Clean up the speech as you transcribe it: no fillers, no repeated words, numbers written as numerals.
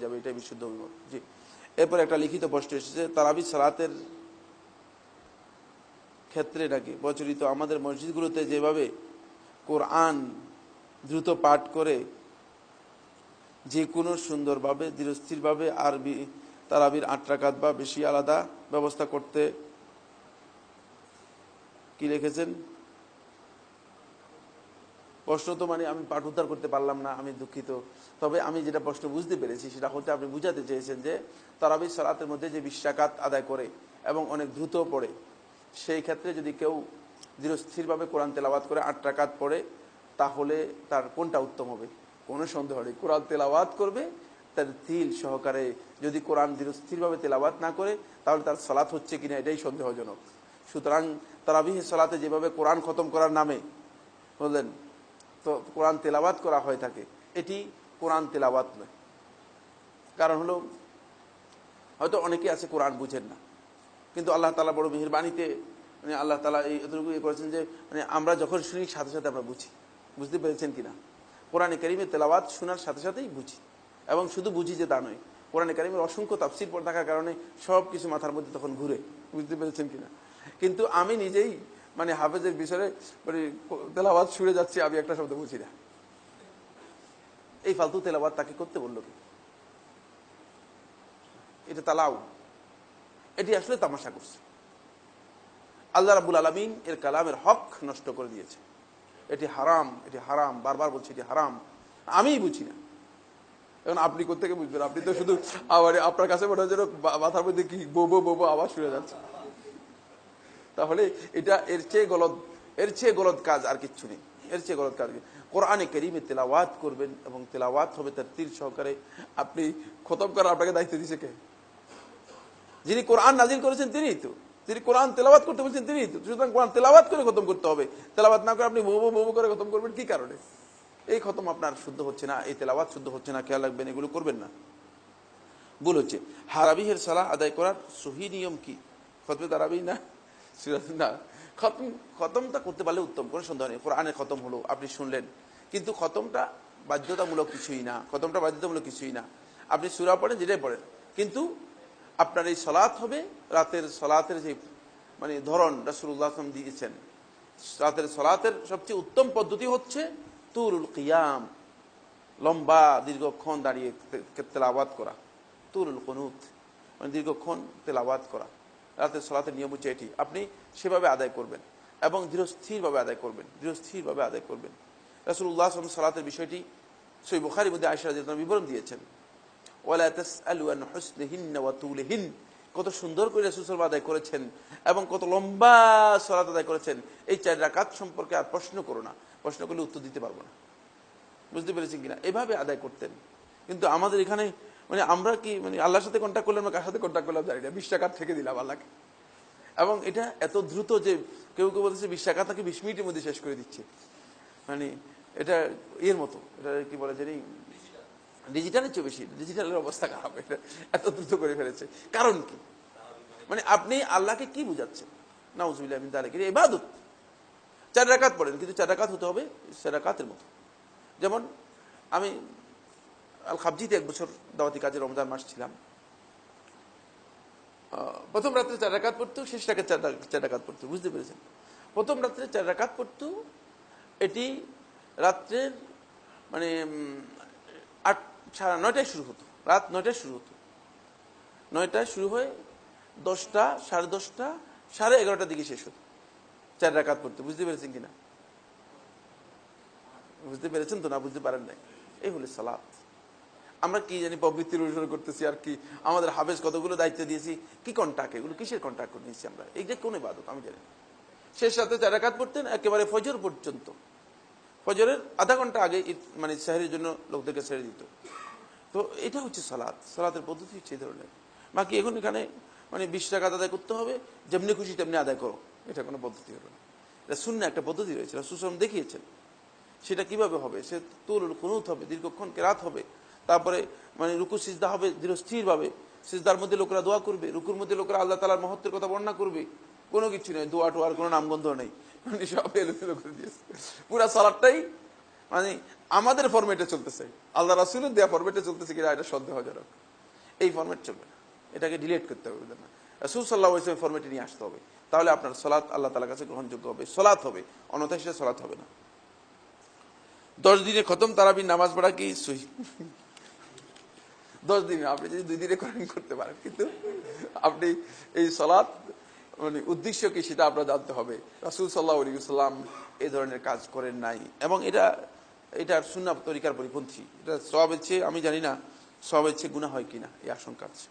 যাবে, এটাই বিশুদ্ধ অভিমত। জি, এরপর একটা লিখিত প্রশ্ন এসেছে, তারাবির সালাতের ক্ষেত্রে নাকি প্রচলিত আমাদের মসজিদগুলোতে যেভাবে কোরআন দ্রুত পাঠ করে যে কোনো সুন্দরভাবে ধীরস্থিরভাবে আরবি তারাবির 8 রাকাত বা বেশি আলাদা ব্যবস্থা করতে, কি লিখেছেন প্রশ্ন তো মানে আমি পাঠ উদ্ধার করতে পারলাম না, আমি দুঃখিত। তবে আমি যেটা প্রশ্ন বুঝতে পেরেছি সেটা হচ্ছে আপনি বুঝাতে চেয়েছেন যে তারাবির সালাতের মধ্যে যে 20 রাকাত আদায় করে এবং অনেক দ্রুত পড়ে, সেই ক্ষেত্রে যদি কেউ ধীরস্থিরভাবে কোরআন তেলাওয়াত করে 8 রাকাত পড়ে, তাহলে তার কোনটা উত্তম হবে? কোনো সন্দেহ নেই, কোরআন তেলাওয়াত করবে তার তিল সহকারে। যদি কোরআন ধীরস্থিরভাবে তেলাওয়াত না করে তাহলে তার সালাত হচ্ছে কিনা এটাই সন্দেহজনক। সুতরাং তারাবিহের সালাতে যেভাবে কোরআন খতম করার নামে বললেন তো কোরআন তেলাওয়াত করা হয়ে থাকে, এটি কোরআন তেলাওয়াত নয়। কারণ হলো হয়তো অনেকে আছে কোরআন বুঝেন না, কিন্তু আল্লাহ তাআলা বড় মেহেরবানিতে মানে আল্লাহ তাআলা এই এতটুকু করেছেন যে মানে আমরা যখন শুনি সাথে সাথে আমরা বুঝি। বুঝতে পেরেছেন কিনা? কোরআনে কারীমের তেলাওয়াত শোনার সাথে সাথেই বুঝি, এবং শুধু বুঝি যে তা নয়, কোরআনে কারীমের অসংখ্য তাফসীর পড়ে থাকার কারণে সব কিছু মাথার মধ্যে তখন ঘুরে। বুঝতে পেরেছেন কিনা? কিন্তু আমি নিজেই মানে হাফেজের বিষয়ে মানে তেলাওয়াত শুনে যাচ্ছি, আমি একটা শব্দ বুঝি না। এই ফালতু তেলাওয়াত তাকে করতে বললো কি? এটা তালাও, এটি আসলে তামাশা করছে। আল্লাহ রাব্বুল আলামিন এর কালামের হক নষ্ট করে দিয়েছে। এটি হারাম, এটি হারাম, বারবার বলছি এটি হারাম। আমিই বুঝি না, এখন আপনি কোত্থেকে বুঝবেন? আপনি তো শুধু আপনার কাছে মনে হয় যেন মাথার মধ্যে কি বো বো আওয়াজ শুনে যাচ্ছে। তাহলে এটা এর চেয়ে গলদ কাজ আর কিচ্ছু নেই। এর চেয়ে গলদ কাজ কোরআনে কারীমে তেলাওয়াত করবেন এবং তেলাওয়াত হবে তার তিল সহকারে। আপনি খতম করার আপনাকে দায়িত্ব দিয়েছে কে? যিনি কোরআন নাজিল করেছেন তিনিই তো, যিনি কোরআন তেলাওয়াত করতে বলছেন তিনিই তো। সুতরাং কোরআন তেলাওয়াত করে খতম করতে হবে। তেলাওয়াত না করে আপনি বউ করে খতম করবেন কি কারণে? এই খতম আপনার শুদ্ধ হচ্ছে না, এই তেলাওয়াত শুদ্ধ হচ্ছে না, খেয়াল রাখবেন, এগুলো করবেন না। ভুল হচ্ছে। তারাবিহের সালাহ আদায় করার সহি নিয়ম কি? খতমে তারাবি না, না, খতমটা করতে পারলে উত্তম, কোনো সন্দেহ নেই। কোরআনের খতম হলো, আপনি শুনলেন, কিন্তু খতমটা বাধ্যতামূলক কিছুই না। খতমটা বাধ্যতামূলক কিছুই না। আপনি সূরা পড়েন, যেটাই পড়েন, কিন্তু আপনার এই সালাত হবে রাতের সালাতের যে মানে ধরন রাসূলুল্লাহ সাল্লাল্লাহু আলাইহি ওয়াসাল্লাম দিয়েছেন। রাতের সালাতের সবচেয়ে উত্তম পদ্ধতি হচ্ছে তুলুল কিয়াম, লম্বা দীর্ঘক্ষণ দাঁড়িয়ে তেলাওয়াত করা। তুলুল কুনুত মানে দীর্ঘক্ষণ তেলাওয়াত করা। রাতের সালাতের নিয়ম হচ্ছে এটি। আপনি সেভাবে আদায় করবেন এবং ধীরস্থিরভাবে আদায় করবেন, ধীরস্থিরভাবে আদায় করবেন। রাসূলুল্লাহ সাল্লাল্লাহু আলাইহি ওয়াসাল্লাম সালাতের বিষয়টি সহিহ বুখারীর মধ্যে আয়েশা রাদিয়াল্লাহু আনহা বিবরণ দিয়েছেন। ওয়ালা তাসআলু আন হুসনিহিন্না ওয়া তুলিহিন, কত সুন্দর করে রাসূল সাল্লাল্লাহু আদায় করেছেন এবং কত লম্বা সালাত আদায় করেছেন। এই 4 রাকাত সম্পর্কে আর প্রশ্ন করো না, প্রশ্ন করলে উত্তর দিতে পারবো না। বুঝতে পেরেছেন কিনা? এভাবে আদায় করতেন। কিন্তু আমাদের এখানে মানে আমরা কি মানে আল্লাহর সাথে কন্ট্যাক্ট করলাম, কার সাথে কন্ট্যাক্ট করলাম জানি না, 20 টাকা থেকে দিলাম আল্লাহকে। এবং এটা এত দ্রুত যে কেউ কেউ বলতেছে 20 টাকা তাকে 20 মিনিটের মধ্যে শেষ করে দিচ্ছে। মানে এটা এর মতো, এটা কি বলে জানি, ডিজিটালের চেয়ে বেশি, ডিজিটালের অবস্থা খারাপ। এটা এত দ্রুত করে ফেলেছে। কারণ কি? মানে আপনি আল্লাহকে কি বুঝাচ্ছেন? নাউজুবিল্লাহ মিন যালিক, এটা ইবাদত। 4 রাকাত পড়েন, কিন্তু 4 রাকাত হতে হবে 4 রাকাতের মতো। যেমন আমি আল খাবজিতে 1 বছর দাওয়াতি কাজে রমজান মাস ছিলাম। প্রথম রাত্রে 4 রাকাত পড়তো, শেষ রাতে 4 রাকাত পড়তো। বুঝতে পেরেছেন? প্রথম রাত্রে 4 রাকাত পড়তো, এটি রাত্রের মানে 9টায় শুরু হতো, রাত 9টায় শুরু হতো। 9টায় শুরু হয়ে 10টা, 10:30, 11:30 দিকে শেষ হতো। 4 রাকাত পড়তো। বুঝতে পেরেছেন কিনা? বুঝতে পেরেছেন তো? না বুঝতে পারেন নাই? এই হলো সালাত। আমরা কি জানি প্রবৃত্তির অনুসরণ করতেছি আর কি। আমাদের হাফেজ কতগুলো দায়িত্ব দিয়েছি, কি কন্টাক্ট, এগুলো কিসের কন্টাক্ট করে নিয়েছি আমরা? এই যে কোন ইবাদত আমি জানি। শেষ রাতে 4 রাকাত পড়তেন একেবারে ফজর পর্যন্ত। ফজরের আধা ঘন্টা আগে মানে সেহরির জন্য লোকদেরকে ছেড়ে দিত। তো এটা হচ্ছে সালাত। সালাতের পদ্ধতি হচ্ছে এই ধরনের। বাকি এখন এখানে মানে 20 রাকাত আদায় করতে হবে, যেমনি খুশি তেমনি আদায় করো, এটা কোনো পদ্ধতি হলো না। এটা সুন্নাহ একটা পদ্ধতি রয়েছে, রাসূল সাল্লাল্লাহু আলাইহি ওয়াসাল্লাম দেখিয়েছেন। সেটা কিভাবে হবে? সে তুলুল কুনুত হবে, দীর্ঘক্ষণ কেরাত হবে, তারপরে মানে রুকু সিজদা হবে ধীরস্থিরভাবে। সিজদার মধ্যে লোকেরা দোয়া করবে, রুকুর মধ্যে লোকেরা আল্লাহ তাআলার মহত্বের কথা বর্ণনা করবে। কোনো কিছু নেই, দোয়া টোয়ার কোনো নামগন্ধ নেই, মানে সব এলোমেলো করে দিয়েছে। পুরা সালাতটাই মানে আমাদের ফরম্যাটে চলতেছে, আল্লাহ রাসূলের দেয়া ফরম্যাটে চলতেছে কিনা এটা সন্দেহজনক। এই ফরম্যাট চলবে না, এটাকে ডিলিট করতে হবে। রাসূল সাল্লাল্লাহু আলাইহি ওয়াসাল্লাম ফরম্যাটে নিয়ে আসতে হবে, তাহলে আপনার সালাত আল্লাহ তাআলার কাছে গ্রহণযোগ্য হবে, সালাত হবে, অন্যথায় সেটা সালাত হবে না। 10 দিনে খতম তারাবির নামাজ পড়া কি সহিহ? 10 দিনে আপনি যদি 2 দিনে করতে পারেন, কিন্তু আপনি এই সালাত মানে উদ্দেশ্য কি সেটা আপনার জানতে হবে। রাসূল সাল্লাল্লাহু আলাইহি ওয়াসাল্লাম এই ধরনের কাজ করেন নাই, এবং এটার সুন্নাহ তরিকার পরিপন্থী। এটা সওয়াবের চেয়ে, আমি জানি না সওয়াবের চেয়ে গুনাহ হয় কিনা, এই আশঙ্কা আছে।